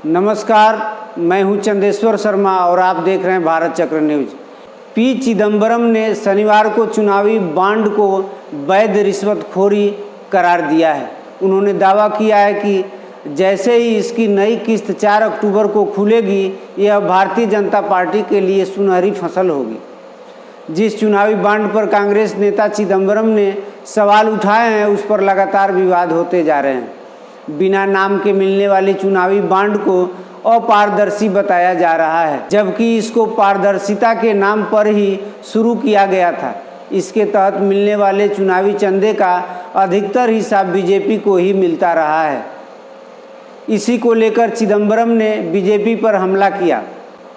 नमस्कार, मैं हूं चंदेश्वर शर्मा और आप देख रहे हैं भारत चक्र न्यूज। पी चिदंबरम ने शनिवार को चुनावी बॉन्ड को वैध रिश्वतखोरी करार दिया है। उन्होंने दावा किया है कि जैसे ही इसकी नई किस्त 4 अक्टूबर को खुलेगी, यह भारतीय जनता पार्टी के लिए सुनहरी फसल होगी। जिस चुनावी बॉन्ड पर कांग्रेस नेता चिदंबरम ने सवाल उठाए हैं, उस पर लगातार विवाद होते जा रहे हैं। बिना नाम के मिलने वाले चुनावी बॉन्ड को अपारदर्शी बताया जा रहा है, जबकि इसको पारदर्शिता के नाम पर ही शुरू किया गया था। इसके तहत मिलने वाले चुनावी चंदे का अधिकतर हिस्सा बीजेपी को ही मिलता रहा है। इसी को लेकर चिदंबरम ने बीजेपी पर हमला किया।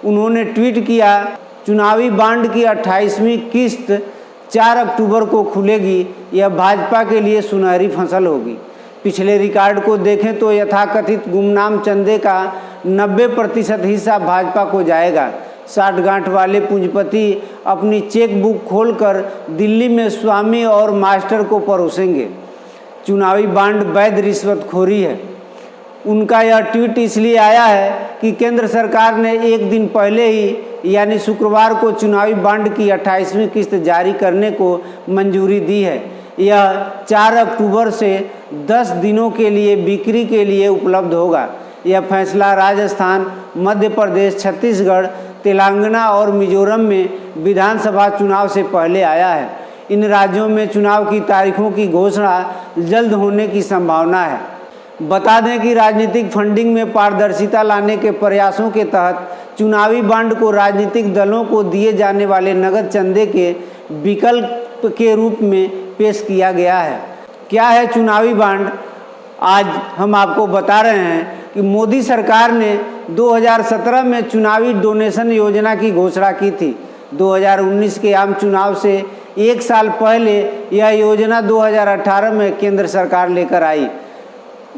उन्होंने ट्वीट किया, चुनावी बॉन्ड की 28वीं किस्त 4 अक्टूबर को खुलेगी, यह भाजपा के लिए सुनहरी फसल होगी। पिछले रिकॉर्ड को देखें तो यथाकथित गुमनाम चंदे का 90% हिस्सा भाजपा को जाएगा। 60 गांठ वाले पूंजीपति अपनी चेक बुक खोलकर दिल्ली में स्वामी और मास्टर को परोसेंगे। चुनावी बॉन्ड वैध रिश्वतखोरी है। उनका यह ट्वीट इसलिए आया है कि केंद्र सरकार ने एक दिन पहले ही यानी शुक्रवार को चुनावी बॉन्ड की 28वीं किस्त जारी करने को मंजूरी दी है। यह 4 अक्टूबर से 10 दिनों के लिए बिक्री के लिए उपलब्ध होगा। यह फैसला राजस्थान, मध्य प्रदेश, छत्तीसगढ़, तेलंगाना और मिजोरम में विधानसभा चुनाव से पहले आया है। इन राज्यों में चुनाव की तारीखों की घोषणा जल्द होने की संभावना है। बता दें कि राजनीतिक फंडिंग में पारदर्शिता लाने के प्रयासों के तहत चुनावी बॉन्ड को राजनीतिक दलों को दिए जाने वाले नगद चंदे के विकल्प के रूप में पेश किया गया है। क्या है चुनावी बॉन्ड? आज हम आपको बता रहे हैं कि मोदी सरकार ने 2017 में चुनावी डोनेशन योजना की घोषणा की थी। 2019 के आम चुनाव से एक साल पहले यह योजना 2018 में केंद्र सरकार लेकर आई।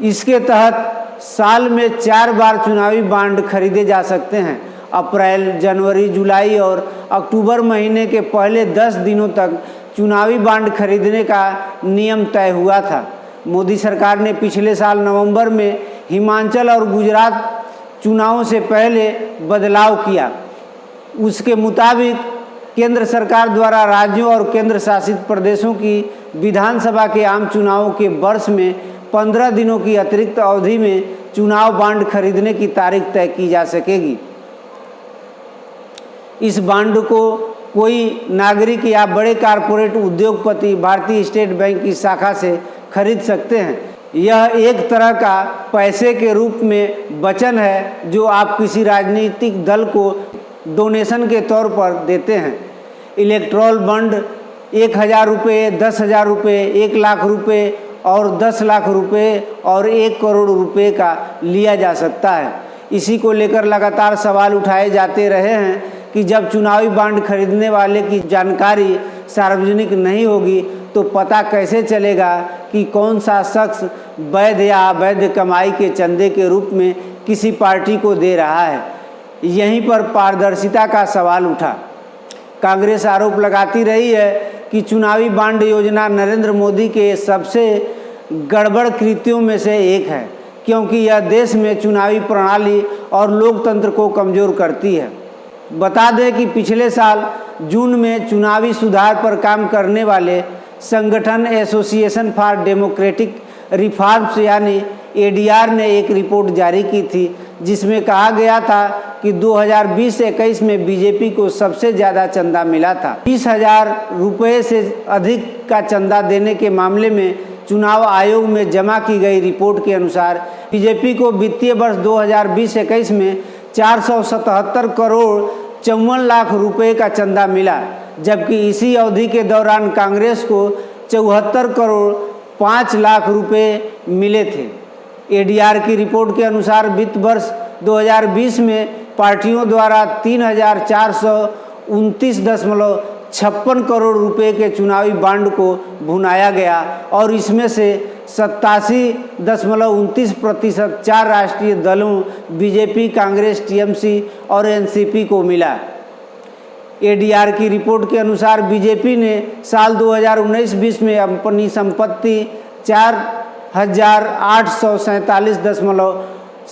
इसके तहत साल में 4 बार चुनावी बॉन्ड खरीदे जा सकते हैं। अप्रैल, जनवरी, जुलाई और अक्टूबर महीने के पहले 10 दिनों तक चुनावी बॉन्ड खरीदने का नियम तय हुआ था। मोदी सरकार ने पिछले साल नवंबर में हिमाचल और गुजरात चुनावों से पहले बदलाव किया। उसके मुताबिक केंद्र सरकार द्वारा राज्यों और केंद्र शासित प्रदेशों की विधानसभा के आम चुनावों के वर्ष में 15 दिनों की अतिरिक्त अवधि में चुनाव बॉन्ड खरीदने की तारीख तय की जा सकेगी। इस बॉन्ड को कोई नागरिक या बड़े कारपोरेट उद्योगपति भारतीय स्टेट बैंक की शाखा से खरीद सकते हैं। यह एक तरह का पैसे के रूप में वचन है जो आप किसी राजनीतिक दल को डोनेशन के तौर पर देते हैं। इलेक्टोरल बॉन्ड 1000 रुपये, 10,000 रुपये, 1 लाख रुपये और 10 लाख रुपये और 1 करोड़ रुपये का लिया जा सकता है। इसी को लेकर लगातार सवाल उठाए जाते रहे हैं कि जब चुनावी बॉन्ड खरीदने वाले की जानकारी सार्वजनिक नहीं होगी तो पता कैसे चलेगा कि कौन सा शख्स वैध या अवैध कमाई के चंदे के रूप में किसी पार्टी को दे रहा है। यहीं पर पारदर्शिता का सवाल उठा। कांग्रेस आरोप लगाती रही है कि चुनावी बॉन्ड योजना नरेंद्र मोदी के सबसे गड़बड़ कृत्यों में से एक है, क्योंकि यह देश में चुनावी प्रणाली और लोकतंत्र को कमज़ोर करती है। बता दें कि पिछले साल जून में चुनावी सुधार पर काम करने वाले संगठन एसोसिएशन फॉर डेमोक्रेटिक रिफॉर्म्स यानी एडीआर ने एक रिपोर्ट जारी की थी, जिसमें कहा गया था कि 2020-21 में बीजेपी को सबसे ज़्यादा चंदा मिला था। 20,000 रुपये से अधिक का चंदा देने के मामले में चुनाव आयोग में जमा की गई रिपोर्ट के अनुसार बीजेपी को वित्तीय वर्ष 2020-21 में 477 करोड़ 54 लाख रुपए का चंदा मिला, जबकि इसी अवधि के दौरान कांग्रेस को 74 करोड़ 5 लाख रुपए मिले थे। एडीआर की रिपोर्ट के अनुसार वित्त वर्ष 2020 में पार्टियों द्वारा 3,429.56 करोड़ रुपए के चुनावी बॉन्ड को भुनाया गया और इसमें से 87.29% 4 राष्ट्रीय दलों बीजेपी, कांग्रेस, टीएमसी और एनसीपी को मिला। एडीआर की रिपोर्ट के अनुसार बीजेपी ने साल 2019-20 में अपनी संपत्ति 4,847.7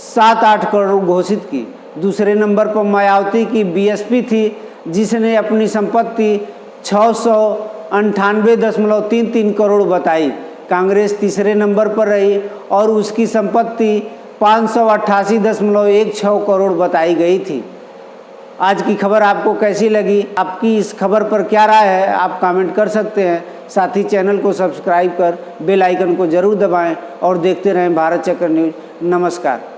7-8 करोड़ घोषित की। दूसरे नंबर पर मायावती की बीएसपी थी, जिसने अपनी संपत्ति 698.33 करोड़ बताई। कांग्रेस तीसरे नंबर पर रही और उसकी संपत्ति 588.16 करोड़ बताई गई थी। आज की खबर आपको कैसी लगी? आपकी इस खबर पर क्या राय है? आप कमेंट कर सकते हैं। साथ ही चैनल को सब्सक्राइब कर बेल आइकन को जरूर दबाएं और देखते रहें भारत चक्र न्यूज़। नमस्कार।